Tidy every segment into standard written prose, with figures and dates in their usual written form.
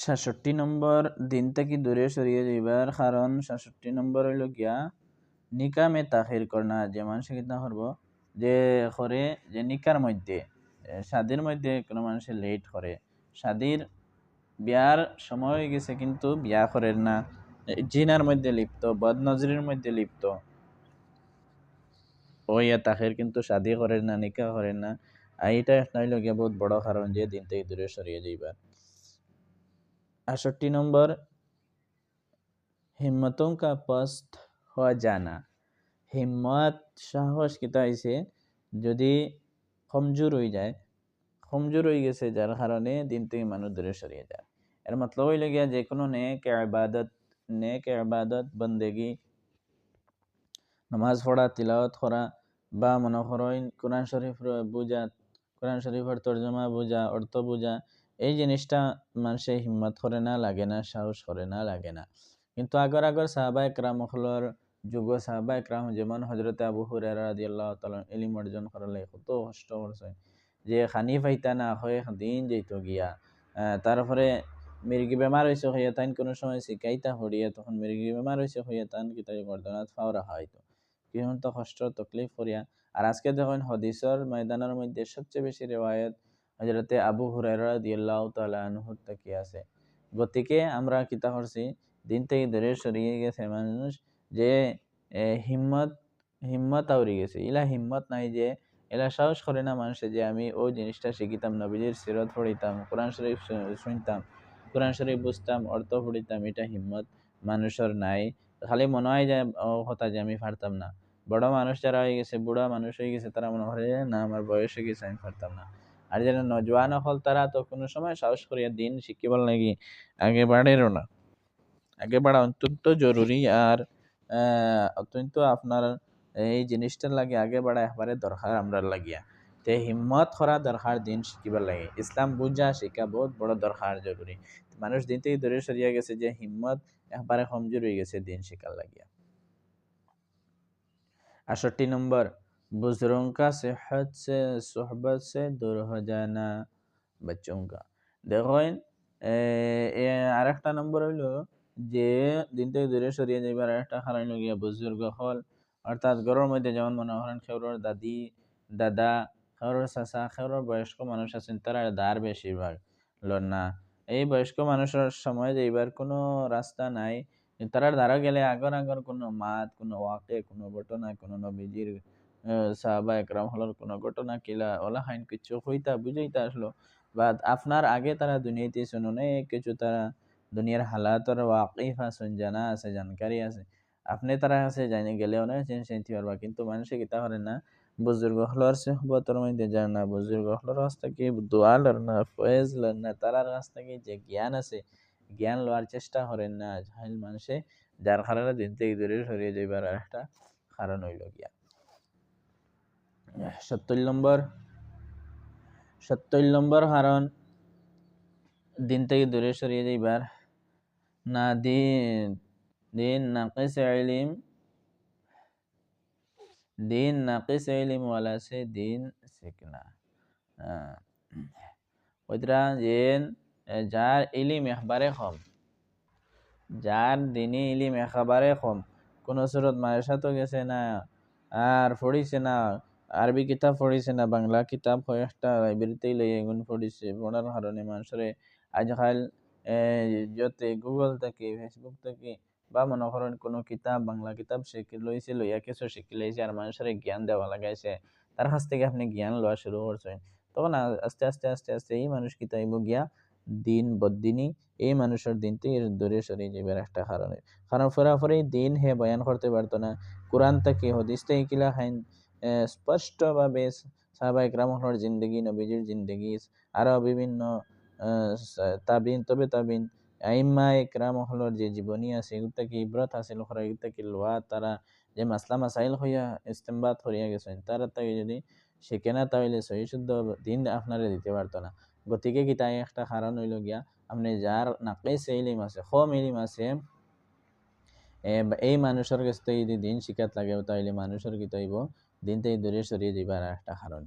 ৬৭ নম্বর দিন থেকে দূরে সরিয়ে যাইবার কারণ ৬৭ নম্বর হইল গিয়া নিকামে তাখির করনা, যে মানুষে কিতা করব যে করে যে নিকার মধ্যে শাদির মধ্যে কোনো মানুষে লেট করে, শাদির বিয়ার সময় হয়ে গেছে কিন্তু বিয়া করেন না, জিনার মধ্যে লিপ্ত, বদনজরির মধ্যে লিপ্ত, ওইয়া তাহের কিন্তু শাদি করেন না, নিকা করেন না। এইটা একটা হইল গিয়া বহুত বড় কারণ যে দিন থেকে দূরে সরিয়ে যাইবার। ৬৮ নম্বর হিম্মতों का पस्त हो जाना। হিম্মত সাহস কিতা হইছে যদি কমজোর হয়ে যায়, কমজোর হয়ে গেছে যার কারণে দিন থেকে মানুষ দূরে সরিয়ে যায়। এর মতলব হইল গিয়া যে কোনো নেক ইবাদত বন্দেগি, নামাজ পড়া, তিলাওয়াত করা, বা মনে করেন কোরআন শরীফ বুঝা, কোরআন শরীফের তর্জমা বুঝা, অর্থ বুঝা, এই জিনিসটা মানুষের হিম্মত করে না, লাগে না, সাহস করে না, লাগে না। কিন্তু আগর সাহাবা একরাম হলর যুগ, সাহাবা একরাম যেমন হজরতে আবু হুরায়রা রাদিয়াল্লাহু তাআলা ইলম অর্জন করার লাগে কত কষ্ট করছে, যে খানি পাইতা না হয়ে দিন যেত গিয়া, তারপরে মির্গি বেমার হয়েছে হইয়া তাইন কোনো সময় শিকাইতা হরিয়া, তখন মির্গি বেমার হয়েছে হইয়া তান কিতাই গর্দনাথ ফাও রাখা হইতো, কিরকম তো কষ্ট তকলিফ করিয়া। আর আজকে দেখুন হদিসর ময়দানের মধ্যে সবচেয়ে বেশি রেওয়ায়ত হযরতে আবু হুরায়রা রাদিয়াল্লাহু তাআলা আনহুর থেকে আছে। গতিকে আমরা কিতা করছি, দিন থেকে দূরে সরিয়ে গেছে মানুষ, যে হিম্মত হিম্মত আউরি গেছে, ইলা হিম্মত নাই, যে এলা সাহস করে না মানুষে যে আমি ওই জিনিসটা শিখিতাম, নবীজির সিরত পড়িতাম, কোরআন শরীফ শুনতাম, কোরআন শরীফ বুঝতাম, অর্থ পড়িতাম, এটা হিম্মত মানুষের নাই। খালি মনে হয় যে কথা যে আমি পারতাম না। বড় মানুষ যারা হয়ে গেছে, বুড়া মানুষ হয়ে গেছে, তারা মনে করে না আমার বয়স হয়ে গেছে আমি পারতাম না। আর যারা নজওয়ান হল তারা তো কোনো সময় সাহস করিয়া দিন শিখিবার লাগি আগে বাড়েরও না। আগে বাড়া অত্যন্ত জরুরি, আর অত্যন্ত আপনার এই জিনিসটার লাগে আগে বাড়া একবারে দরকার আমরা লাগিয়া। তে হিম্মত করা দরকার দিন শিখিবার লাগে, ইসলাম বুঝা শিখা বহুত বড় দরকার, জরুরি। মানুষ দিন থেকে দূরে সরিয়া গেছে যে হিম্মত একবারে কমজোর হয়ে গেছে দিন শিখার লাগিয়া। 68 নম্বর बुजुर्गों का सेहत से सोहबत से दूर हो जाना बच्चों का। দেখেন আরেকটা নম্বর হইল যে দিন থেকে দূরে সরিয়ে যাইবার আরেকটা কারণ হইল গিয়া বুজুর্গ হল, অর্থাৎ ঘরের মধ্যে যেমন মনে করেন খেউরর দাদি, দাদা, খেউরর চাচা, খেউরর বয়স্ক মানুষ আছেন, তারা দাঁড় বেশিরভাগ লন না। এই বয়স্ক মানুষের সময় যাইবার কোনো রাস্তা নাই, তারা দ্বারা গেলে আগর কোনো মাত, কোনো ওয়াকে, কোনো ঘটনা, কোনো নবীজির সাহাবা একরাম হলর কোনো ঘটনা কিলা ওলা হাইন কিছু হইতা বুঝাইতা আসলো, বা আপনার আগে তারা দুনিয়াতে শুন অনেক কিছু, তারা দুনিয়ার হালাতর ওয়াকিফ আছেন, জানা আছে, জানকারি আছে, আপনি তারা আছে জানি গেলে অনেক জিনিস চিনতে পারবা। কিন্তু মানুষে কিতা করে না, বুজুর্গ হলর সোহবতের মধ্যে যায় না, বুজুর্গ হলর কাছ থেকে দোয়া লর না, ফয়েজ লর না, তারার কাছ থেকে যে জ্ঞান আছে জ্ঞান লওয়ার চেষ্টা করেন না জাহিল মানুষে, যার কারণে দিন থেকে দূরে সরিয়ে যাইবার একটা কারণ হইল গিয়া। 70 নম্বর 70 নম্বর কারণ দিন থেকে দূরে সরিয়ে যাইবার না, দিন নাকিস ইলম, দিন নাকিস ইলম ওয়ালা সে দিন শিখনা। ওইটা যেন যার ইলিম একবারে কম, যার দিনই ইলিম একেবারে কম, কোনো সুরত মাদ্রাসাতো গেছে না, আর পড়িছে না, আরবি কিতাব পড়িছে না, বাংলা কিতাব কয়েকটা লাইব্রেরিতেই লই এগুন পড়িছে, পড়ার কারণে মানুষের আজকাল যতে গুগল থেকে, ফেসবুক থেকে, বা মনে করেন কোনো কিতাব, বাংলা কিতাব শিখে লইছে, লইয়া কিছু শিখে লইছে, আর মানুষের জ্ঞান দেওয়া লাগাইছে, তার কাছ থেকে আপনি জ্ঞান লওয়া শুরু করছেন, তখন আস্তে আস্তে আস্তে আস্তে এই মানুষ কিতাইব গিয়া দিন বদিনী, এই মানুষের দিন থেকে দূরে সরিয়ে যাবার একটা কারণে। কারণ ফরাফরি দিন হে বয়ান করতে পারতো না, কোরআন থেকে হদিস থেকে কিলা খাইন স্পষ্টভাবে সাহাবা ইকরামহর জিন্দগি, নবীজির জিন্দগি, আরও বিভিন্ন তাবিন, তবে তাবিন, আইম্মা ইকরামহর যে জীবনী আছে, এগুলো থেকে ইবরত হাসিল করা, এগুলো থেকে লোয়া, তারা যে মাসলা মাসাইল হইয়া ইস্তেমবাদ করিয়া গেছেন, তারা তাকে যদি শিখে না তাহলে সহি শুদ্ধ দিন আপনারে দিতে পারতো না। গতিকে কি তাই একটা কারণ হইল গিয়া আপনি যার নাকিস ইলিম আছে, কম ইলিম আছে, এই মানুষের কাছ থেকে যদি দিন শিখাত লাগে তাহলে মানুষের কি তৈব দিন থেকে দূরে সরিয়ে যাবার একটা কারণ।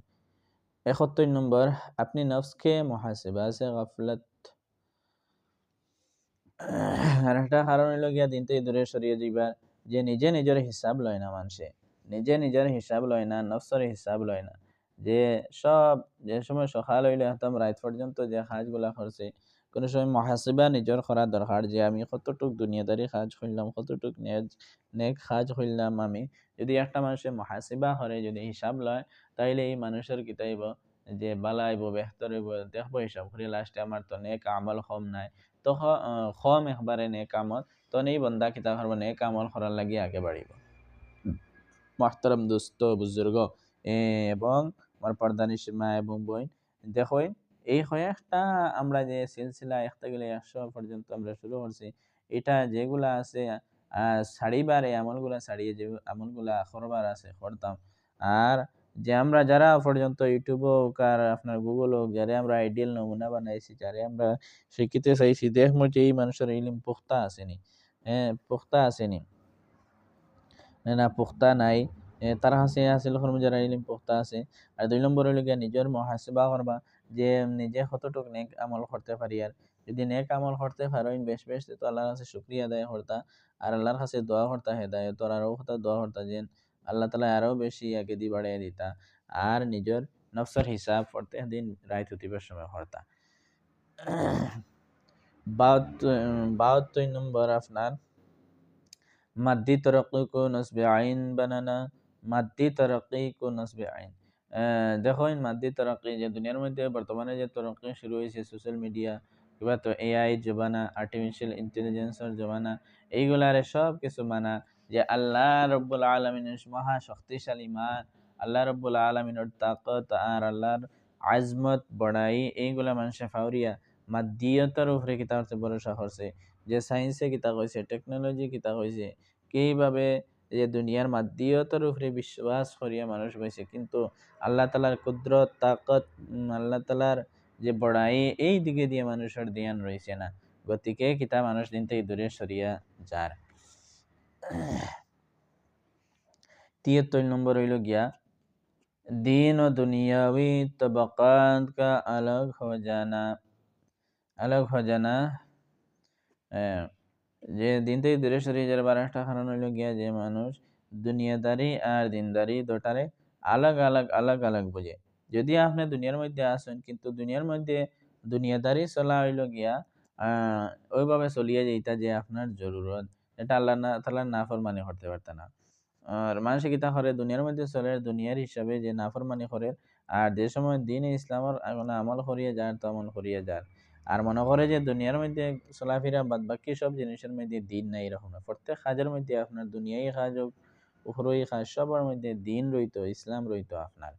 71 নম্বর আপনি নফসকে মুহাসিবা সে গফলত আর একটা কারণ হইল গিয়া দিন থেকে দূরে সরিয়ে যাইবার, যে নিজে নিজের হিসাব লয় না মানুষে, নিজে নিজের হিসাব লয় না, নফসের হিসাব লয় না। যে সব যে সময় সকাল হইলে একদম রাত পর্যন্ত যে কাজগুলা করছে, কোনো সময় মহাসিবা নিজের করা দরকার, যে আমি কতটুক দুনিয়াদারি কাজ করলাম, কতটুক নেক কাজ করলাম আমি। যদি একটা মানুষের মহাসিবা করে, যদি হিসাব লয়, তাইলে এই মানুষের কি তাইব, যে বালাইব বেহতর হইব, দেখবো হিসাব করে লাস্টে আমার তো নেক আমল কম নাই, তো কম একবারে নেক আমল, তো এই বন্দা কিতা করবো, নেক আমল করার লাগি আগে বাড়িব। মহতরম দোস্ত বুজুর্গ এবং আমার পর্দানিশী মা এবং বোন, দেখো এই কয়েকটা আমরা যে সিলসিলা একটা গেলে 100 পর্যন্ত আমরা শুরু করছি, এটা যেগুলা আছে ছাড়িবার, এই আমলগুলা ছাড়িয়ে যে আমলগুলা করবার আছে করতাম। আর যে আমরা যারা পর্যন্ত ইউটিউব হোক আর আপনার গুগল হোক, যারা আমরা আইডিয়াল নমুনা বানাইছি, যারা আমরা শিখিতে চাইছি, দেখবো যে এই মানুষের ইলিম পুখতা আসেনি, হ্যাঁ পুখতা আসেনি না, পুখতা নাই। তারা হাসি হাসিল কর্ম যারা ইলিম পুখতা আছে। আর 2 নম্বর হইল গিয়া নিজের মুহাসিবা করবা, যে নিজে কতটুক নেক আমল করতে পারি। আর যদি নেক আমল করতে পারেন বেশ বেশ, তো আল্লাহর কাছে শুকরিয়া আদায় করতা, আর আল্লাহর কাছে দোয়া করতা, হেদায়েতর আরও কথা দোয়া করতা, যে আল্লাহ তাআলা আরও বেশি আগে দি বাড়াইয়া দিতা। আর নিজের নফসের হিসাব প্রত্যেক দিন রাত হইবার সময় করতা। 72 নম্বর আপনার মাদ্দি তরক্কি কো নসবে আইন বানানা। মাদ্দি তরক্কি কো নসবে আইন, দেখুন মাদ্দি তরক্কি, যে দুনিয়ার মধ্যে বর্তমানে যে তরক্কি শুরু হয়েছে, সোশ্যাল মিডিয়া কিংবা তো এআই জমানা, আর্টিফিশিয়াল ইন্টেলিজেন্সের জমানা, এইগুলারে সব কিছু মানা, যে আল্লাহ রব্বুল আলমিনের মহা শক্তিশালী মান, আল্লাহ রব্বুল আলমিনের তাকত আর আল্লাহর আজমত বড়াই, এইগুলা মানুষে ফাউরিয়া মাদ্দিয়তার উপরে কিতা করছে, ভরসা করছে। যে সায়েন্সে কিতা কইছে, টেকনোলজি কিতা কইছে, কিভাবে যে দুনিয়ার মাদ্দিয়তার উপরে বিশ্বাস করিয়া মানুষ পাইছে, কিন্তু আল্লাহ তালার কুদরত তাকত, আল্লাহ তালার যে বড়াই, এই দিকে দিয়ে মানুষের ধ্যান রয়েছে না। গতিকে কিতা মানুষ দিন থেকে দূরে সরিয়া যার। 73 নম্বর হইল গিয়া दीन और दुनियावी तबकात का अलग हो जाना। যে দিন থেকে দূরে সরিয়ে যাবার একটা কারণ হইল গিয়া, যে মানুষ দুনিয়াদারি আর দিনদারি দুটারে আলাগ আলাগ আলাগ আলাগ বোঝে। যদি আপনি দুনিয়ার মধ্যে আসেন, কিন্তু দুনিয়ার মধ্যে দুনিয়াদারি চলা হইল গিয়া ওইভাবে চলিয়ে যেটা যে আপনার জরুরত, এটা আল্লাহ না তাআলার নাফরমানি করতে পারত না। আর মানুষ কিতা করে, দুনিয়ার মধ্যে চলে দুনিয়ার হিসাবে, যে নাফরমানি করে, আর যে সময় দিন ইসলামের আমল করিয়া যায় তো আমল করিয়া যায়। আর মনে করে যে দুনিয়ার মধ্যে চলাফেরা বাদ বাকি সব জিনিসের মধ্যে দিন নাই, এরকম না। প্রত্যেক কাজের মধ্যে আপনার দুনিয়াই কাজ হোক, উখরই কাজ, সবার মধ্যে দিন রইতো, ইসলাম রইতো আপনার।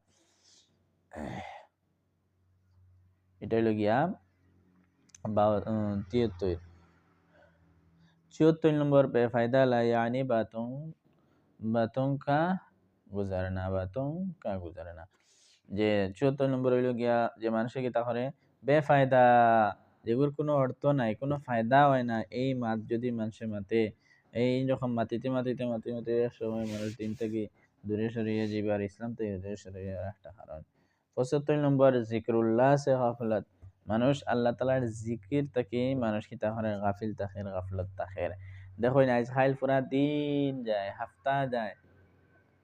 এটা হইল গিয়া 73। 74 নম্বর বেফায়দা লা यानी बातों का गुजारना। যে 74 নম্বর হইল গিয়া, যে মানুষে কিতা করে বেফায়দা, যেগুলোর কোনো অর্থ নাই, কোনো ফায়দা হয় না, এই মাত যদি মানুষে মাতে, এই রকম মাতিতে মাতিতে মাতিতে মাতিতে এক সময় মানুষ দিন থেকে দূরে সরিয়ে যাবে, আর ইসলাম থেকে দূরে সরিয়ে যাওয়ার একটা কারণ। 75 নম্বর জিক্রুল্লাহ সে গাফলাত, মানুষ আল্লাহ তাআলার জিকির থেকে মানুষ কিতা করে গাফিল থাকে, গাফলত থাকে। দেখো না, আজকাল পুরা দিন যায়, হাফতা যায়,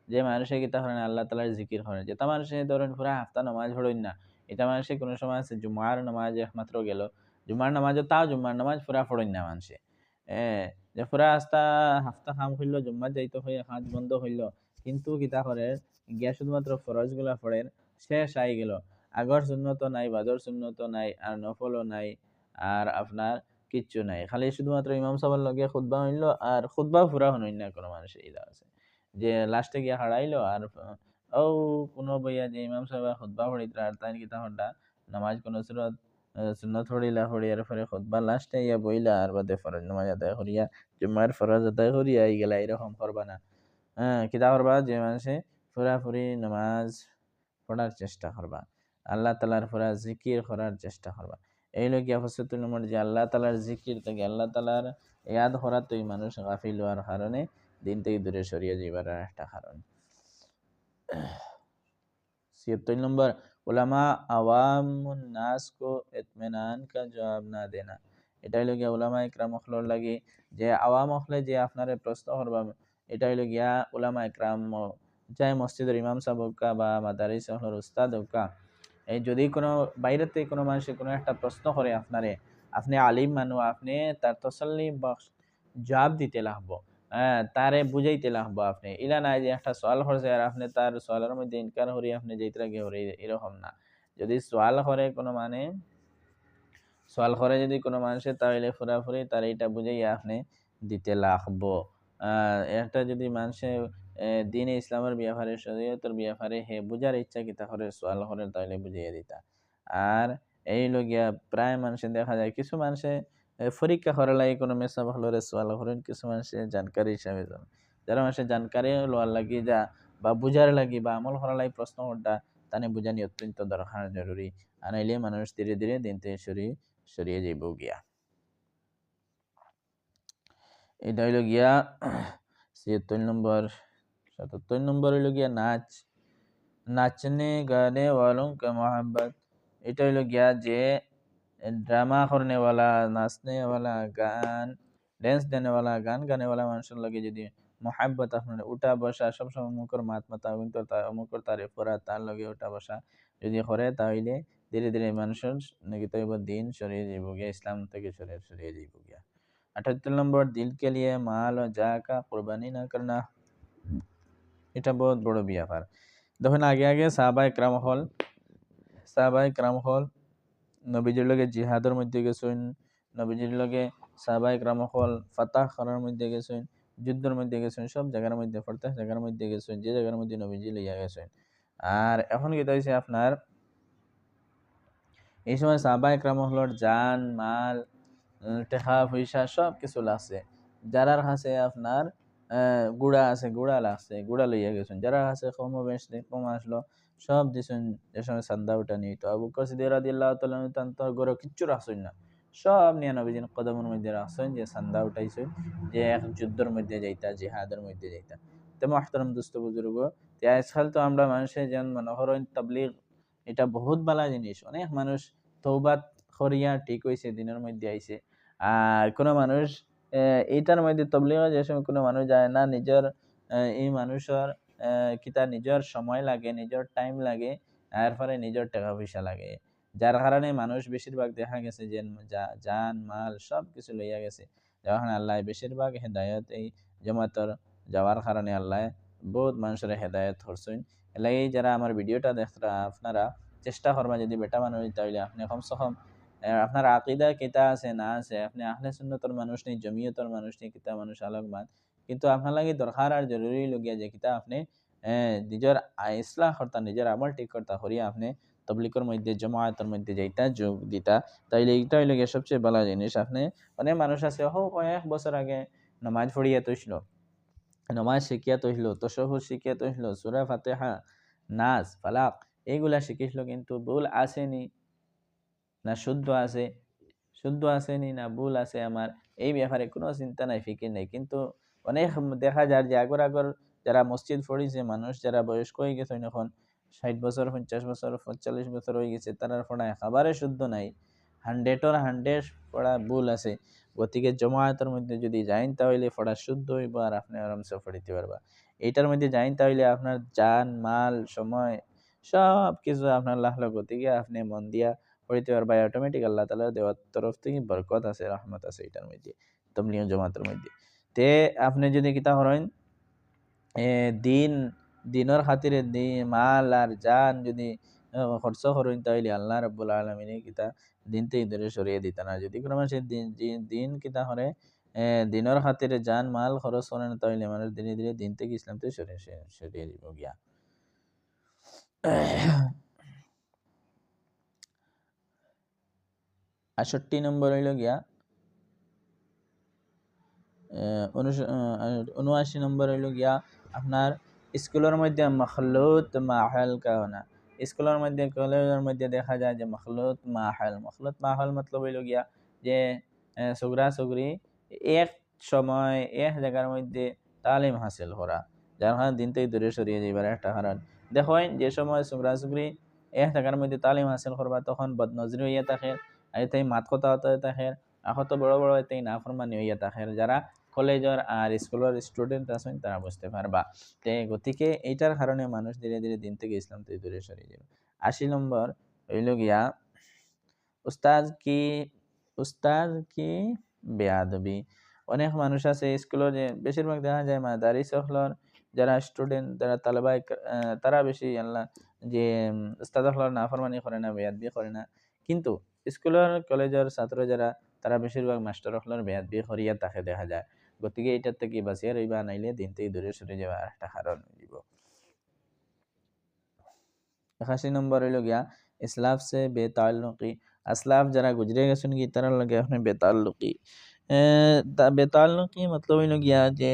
যে মানুষে কিতা করেন আল্লাহ তাআলার জিকির করেন, যেটা মানুষে ধরেন পুরা হাফতা নামাজ পড়েন না, এটা মানুষে কোনো সময় আছে জুমার নামাজ একমাত্র গেল, জুমার নামাজও তাও জুমার নামাজ পুরা পড়েন না মানুষে। যে পুরা আস্তা হাফতা কাম হইল, জুম্মা যাইতে হইয়া কাজ বন্ধ হইল, কিন্তু কিতা করে গিয়া শুধুমাত্র ফরজ গুলা পড়েন, শেষ আই গেল, আগর সুন্নত নাই, বাদর সুন্নত নাই, আর নফলও নাই, আর আপনার কিচ্ছু নাই, খালি শুধুমাত্র ইমাম সাহেবের লগে খুতবা হইল, আর খুতবা পুরা হইল না কোনো মানুষের। ইলা আছে যে লাস্টে গিয়া হারাইলো, আর ও কোনো বইয়া যে ইমাম সাহেব খুতবা পড়িত, আর তাই কিতা হড্ডা নামাজ কোন সুরত সুন্নত পড়িলা, পড়িয়ার পরে খুতবা লাস্টে ইয়া বইলা, আর বাদে ফরজ নামাজ আদায় করিয়া, জুম্মার ফরজ আদায় করিয়া গেলা, এরকম করবা না। কিতা করবা, যে মানুষে পুরাপুরি নামাজ পড়ার চেষ্টা করবা, আল্লাহ তাআলার পুরা জিকির করার চেষ্টা করবা। এই লোকিয়া 75 নম্বর, যে আল্লাহ তাআলার জিকির থেকে, আল্লাহ তাআলার ইয়াদ করার তো মানুষ গাফিল হওয়ার কারণে দিন থেকে দূরে সরিয়ে যাইবার একটা কারণ। 76 नंबर उलमा अवामुन नास को इत्मीनान का जवाब ना देना। এটা হইল গিয়া উলামা ইকরাম হলর লাগি যে আওয়াম হলে যে আপনারে প্রশ্ন করবা এটা হইল গিয়া উলামা ইকরাম চাই মসজিদের ইমাম সাহেব হোকা বা মাদারিস হলর উস্তাদ হোকা, এই যদি কোনো বাইরেতে কোনো মানুষে কোনো একটা প্রশ্ন করে আপনারে, আপনি আলিম মানু, আপনি তার তসল্লি বক্স জবাব দিতে লাগবো, হ্যাঁ তারে বুঝাইতে লাগবো। আপনি ইলা নাই যে একটা সোয়াল করছে আর আপনি তার সোয়ালের মধ্যে ইনকার করি আপনি যেতে লাগে হরি, এরকম না। যদি সোয়াল করে কোনো মানে সোয়াল করে যদি কোনো মানুষে তাহলে পুরাপুরি তার এইটা বুঝাইয়া আপনি দিতে লাগবো। একটা যদি মানুষে দিনে ইসলামের ব্যাপারে শরীয়তের ব্যাপারে হে বুঝার ইচ্ছা কিতা করে সোয়াল করে তাহলে বুঝিয়ে দিতা। আর এই লগিয়া প্রায় মানুষে দেখা যায় কিছু মানুষে পরীক্ষা করার লাগে কোনো মেসা ভালো সোয়াল করেন, কিছু মানুষে জানকারি হিসাবে যান, যারা মানুষের জানকারি লোয়ার লাগি যা বা বুঝার লাগি বা আমল করার লাগি প্রশ্ন করতা তানে বুঝানি অত্যন্ত দরকার জরুরি। আনাইলে মানুষ ধীরে ধীরে দিন থেকে সরিয়ে যাইব গিয়া। এটা হইল গিয়া ৭৬ নম্বর। ৭৭ নম্বর হইল গিয়া নাচ, নাচনে গানে ওয়ালোं का मोहब्बत। এটা হইল গিয়া যে ড্রামা করনে वाला, নাচনে वाला, গান ড্যান্স দেনে वाला, গান গানে वाला মানুষের লাগে যদি মোহাব্বত আপনার উঠা বসা সবসময় মুখর মাত মাতা কিন্তু মুখর তারিফ করা তার লগে উঠা বসা যদি করে তাহলে ধীরে ধীরে মানুষের নাকি তো এবার দিন সরিয়ে যাইব গিয়া, ইসলাম থেকে সরিয়ে যাইব গিয়া। ৭৮ নম্বর দিল কে লিয়ে মাল ও যা কা কুরবানি না করনা। এটা বহুত বড় ব্যাপার। দেখুন আগে আগে সাহাবায়ে কেরাম হল নবীজির লগে জিহাদের মধ্যে গেছেন, নবীজির লগে সাহাবায়ে কেরাম হল ফাতাহ করার মধ্যে গেছেন, যুদ্ধের মধ্যে গেছেন, সব জায়গার মধ্যে প্রত্যেক জায়গার মধ্যে গেছেন, যে জায়গার মধ্যে নবীজি লইয়া গেছেন। আর এখন কি হইছে আপনার এই সময় সাহাবায়ে কেরাম হলর জান মাল টাকা পয়সা সব কিছু লাগছে, যারার কাছে আপনার গুড়া আছে গুড়া লাগছে গুড়া লইয়া গেছেন, যারা কাছে কম বেশি কম আসলো সব দিছেন। যে সময় চান্দা উঠা নিত আবু বকর সিদ্দিক রাদিয়াল্লাহু তাআলা তার ঘরে কিচ্ছু রাখছেন না, সব নিয়ে নবীজির কদমের মধ্যে রাখছেন যে চান্দা উঠাইছেন যে এক যুদ্ধের মধ্যে যাইতা জিহাদের মধ্যে যাইতা। তো মুহতারাম দোস্ত বুজুর্গ, আজকাল তো আমরা মানুষের যেন মনে করেন তাবলীগ এটা বহুত ভালো জিনিস, অনেক মানুষ তওবাত করিয়া ঠিক হইছে দিনের মধ্যে আইছে। আর কোনো মানুষ এইটার মধ্যে তবলিগের যে সময় কোনো মানুষ যায় না, নিজের এই মানুষের কিতা নিজের সময় লাগে, নিজের টাইম লাগে, এরপরে নিজের টাকা পয়সা লাগে, যার কারণে মানুষ বেশিরভাগ দেখা গেছে যে জান মাল সব কিছু লইয়া গেছে। যখন আল্লাহ বেশিরভাগ হেদায়ত এই জমাতর যাওয়ার কারণে আল্লাহ বহুত মানুষের হেদায়ত করছেন। এলাই যারা আমার ভিডিওটা দেখরা আপনারা চেষ্টা করবা যদি বেটা মানুষ তাইলে আপনি কমসে কম আপনার আকিদা কিতা আছে না আছে, আপনি আহলে সুন্নতর মানুষ নেই, জমিয়তর মানুষ নেই, কিতা মানুষ আলোক বাদ, কিন্তু আপনার লাগে দরকার আর জরুরি লগিয়া যে কিতা আপনি নিজের ইসলাহ করতা, নিজের আমল ঠিক করতা করিয়া আপনি তবলিগের মধ্যে জমায়েতের মধ্যে যাইতা যোগ দিতা, তাইলে এইটা হইল গিয়ে সবচেয়ে ভালো জিনিস। আপনি অনেক মানুষ আছে কয়েক বছর আগে নামাজ পড়িয়া তৈছিল, নামাজ শিখিয়া তৈছিল, তশহুদ শিখিয়া তৈছিল, সূরা ফাতিহা, নাস ফালাক এইগুলা শিখিছিল, কিন্তু ভুল আসেনি না শুদ্ধ আসেনি না ভুল আছে আমার, এই ব্যাপারে কোনো চিন্তা নাই, ফিকির নেই। কিন্তু অনেক দেখা যায় যে আগর যারা মসজিদ পড়িছে মানুষ, যারা বয়স্ক হয়ে গেছে এখন ৬০ বছর ৫০ বছর ৪৫ বছর হয়ে গেছে, তারা পড়া একেবারে শুদ্ধ নাই, 100 পড়া ভুল আছে। গতিকে জমায়েতের মধ্যে যদি যাইন তাহলে পড়া শুদ্ধ হইব আর আপনি আরামসে পড়িতে পারবা। এইটার মধ্যে যাইন তাহলে আপনার জান মাল সময় সব কিছু আপনার লাহলো, গতিকে আপনি মন দিয়া পড়িতে পারবা, অটোমেটিক আল্লাহ তাআলার দেওয়ার তরফ থেকে বরকত আছে, রহমত আছে এটার মধ্যে, তাবলীগ জামাতের মধ্যে। তে আপনি যদি কিতা করেন দিনের খাতিরে মাল আর জান যদি খরচ করেন তাহলে আল্লাহ রাব্বুল আলামিনে কিতা দিন থেকে দূরে সরিয়ে দিতেন। আর যদি কোনো মানুষের দিন কিতা করে দিনের খাতিরে জান মাল খরচ করেন তাহলে মানুষ ধীরে ধীরে দিন থেকে ইসলাম থেকে সরিয়ে দিব গিয়া। ৬৮ নম্বর হইল গিয়া ৭৯ নম্বর হইল গিয়া আপনার স্কুলের মধ্যে মখলুত মাহল কাওনা। স্কুলের মধ্যে কলেজের মধ্যে দেখা যায় যে মখলুত মাহল মতলব হইল গিয়া যে সুগরা সুগরি এক সময় এক জায়গার মধ্যে তালিম হাসিল করা, যার কারণে দিন থেকে দূরে সরিয়ে যাইবার একটা কারণ। দেখেন যে সময় সুগরা সুগরি এক জায়গার মধ্যে তালিম হাসিল করবা তখন বদনজরি হইয়া থাকে, আর তাই মাত কথা হতে থাকে, এখন তো বড় বড় এতে না ফরমানি হইয়া থাকে যারা কলেজের আর স্কুলের স্টুডেন্ট আছেন তারা বুঝতে পারবা। তে গতিকে এইটার কারণে মানুষ ধীরে ধীরে দিন থেকে ইসলাম থেকে দূরে সরে যাবে। 80 নম্বর হইল গিয়া উস্তাদ কি বেয়াদবি। অনেক মানুষ আছে স্কুলের যে বেশিরভাগ দেখা যায় মাদারিস হলর যারা স্টুডেন্ট যারা তালেবাই তারা বেশি আল্লাহ যে উস্তাদ হলর নাফরমানি করে না বেয়াদবি করে না, কিন্তু স্কুলের কলেজের ছাত্র যারা তারা বেশিরভাগ মাস্টার হলর বেয়াদবি করিয়া তাকে দেখা যায়। গতিকে এটার থেকে বাঁচিয়ে রইবা, নাইলে দিন থেকে দূরে সরে যাওয়া একটা কারণ দিব। 81 নম্বর হইল গিয়া ইসলাফ সে বেতাল্লুকি। আসলাফ যারা গুজরে গেছেন কি তারা লাগে আপনি বেতাল্লুকি। বেতাল্লুকি মতলব হইল গিয়া যে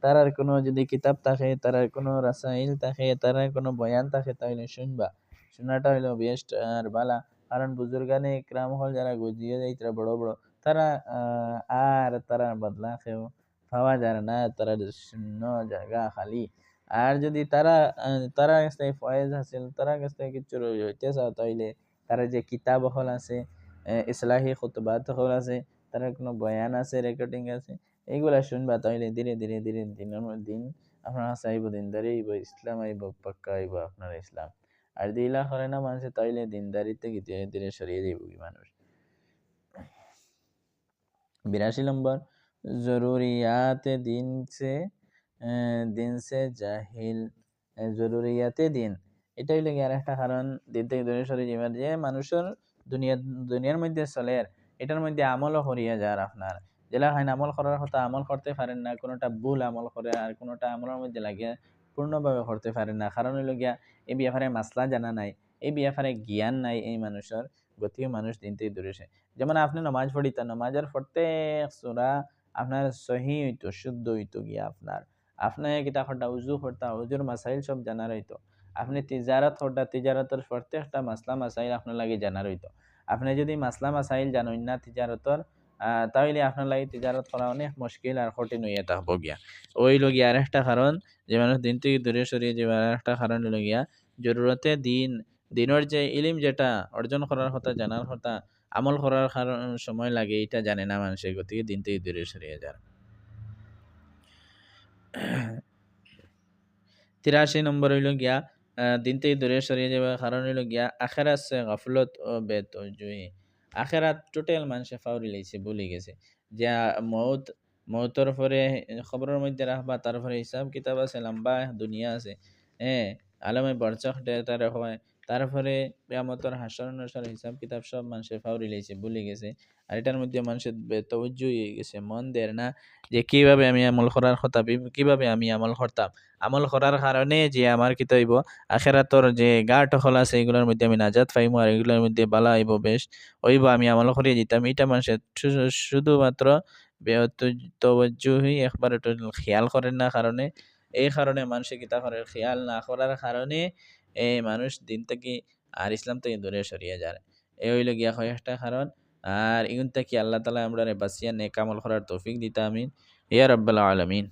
তারার কোনো যদি কিতাব থাকে, তারার কোনো রাসাইল থাকে, তারার কোনো বয়ান থাকে, তাহলে শুনবা। শোনাটা হইলো বেস্ট আর বালা। কারণ বুজুর্গানে ইকরাম হল যারা গুজিয়ে যায় তারা বড় বড়, তারা আর তারা বদলা খেয়েও পাওয়া যায় না, তারা শূন্য জায়গা খালি। আর যদি তারা কাছে ফয়েজ হাসিল, তারা কাছে কিছু হইতে চাও, তাইলে তারা যে কিতাব হল আছে, ইসলাহি খুতবাত হল আছে, তারা কোনো বয়ান আছে, রেকর্ডিং আছে, এইগুলা শুনবা। তাইলে ধীরে ধীরে ধীরে দিনের দিন আপনার কাছে আইব, দিনদারি আইব, ইসলাম আইব, পাক্কা আইব আপনার ইসলাম। আর দিলা করে না মানুষ, তাইলে দিনদারিতে ধীরে ধীরে সরিয়ে যাইব কি মানুষ। 82 নম্বর জরুরিয়াতে দিন সে জাহিল। জরুরিয়াতে দিন, এটা হইলে কি আর একটা কারণ দিন থেকে দূরে সরে যাবার, যে মানুষের দুনিয়ার মধ্যে চলে এটার মধ্যে আমলও করিয়া যার আপনার যেটা হয় না, আমল করার কথা আমল করতে পারেন না, কোনোটা ভুল আমল করে আর কোনোটা আমলের মধ্যে লাগিয়ে পূর্ণভাবে করতে পারেন না। কারণ হইল গিয়া এই ব্যাপারে মাসলা জানা নাই, এই ব্যাপারে জ্ঞান নাই এই মানুষের। গতিকে মানুষ দিন থেকে দূরে সে, যেমন আপনি নমাজ পড়িতেন, নমাজের প্রত্যেক সূরা আপনার সহি হইতো, শুদ্ধ হইতো গিয়া আপনার কিতা করতা উজু করতা, উজুর মাসাইল সব জানা রইতো। আপনি তিজারত করতা, তিজারতের প্রত্যেকটা মাসলা মাসাইল আপনার লাগে জানা রইতো। আপনি যদি মাসলা মাসাইল জানেন না তিজারতর, তাহলে আপনার লাগে তিজারত করা অনেক মুশকিল আর কঠিন হইয়া থাকবো গিয়া। ওই লগিয়া আর একটা কারণ যে মানুষ দিন থেকে দূরে সরিয়ে যাওয়ার আর একটা কারণ হইল গিয়া জরুরতে দিনের যে ইলিম যেটা অর্জন করার কথা, জানার কথা, আমল করার কারণ সময় লাগে, এটা জানে না মানুষের। গতিকে দিন থেকে দূরে সরিয়ে যার। 83 নম্বর হইল গিয়া দিন থেকে দূরে সরিয়ে যাওয়ার কারণ হইল গিয়া আখেরাত সে গফলত ও বেতজুহি। আখেরাত টোটাল মানুষে ফাউরি লাইছে, ভুলে গেছে যে মৌতর পরে খবরের মধ্যে রাখবা, তারপরে হিসাব কিতাব আছে, লম্বা দুনিয়া আছে, হ্যাঁ, আলমে বরচক তার হয়, তারপরে কিয়ামতের হাসর নাসর হিসাব কিতাব সব মানুষে ফাউরি লাইছে, ভুলে গেছে। আর এটার মধ্যে মানুষের বেতওয়াজ্জু হয়ে গেছে, মন দেয় না যে কিভাবে আমি আমল করার কথা, কিভাবে আমি আমল করতাম। আমল করার কারণে যে আমার কি হইব, আখেরাতর যে গাট হল আছে এগুলোর মধ্যে আমি নাজাত পাইবো, আর এগুলোর মধ্যে বালা হইব, বেশ হইব, আমি আমল করিয়ে দিতাম। এটা মানুষের শুধুমাত্র তওয়াজ্জুহি একবার একটু খেয়াল করেন না, কারণে এই কারণে মানুষের কিতা করে, খেয়াল না করার কারণে এই মানুষ দিন থেকে আর ইসলাম থেকে দূরে সরিয়ে যায়। এই হইল গিয়া কয়েকটা কারণ। আর ইগুন থেকে আল্লাহ তালা আমরা বাঁচিয়া নেক আমল করার তৌফিক দিতা, আমিন ইয়া রাব্বাল আলামিন।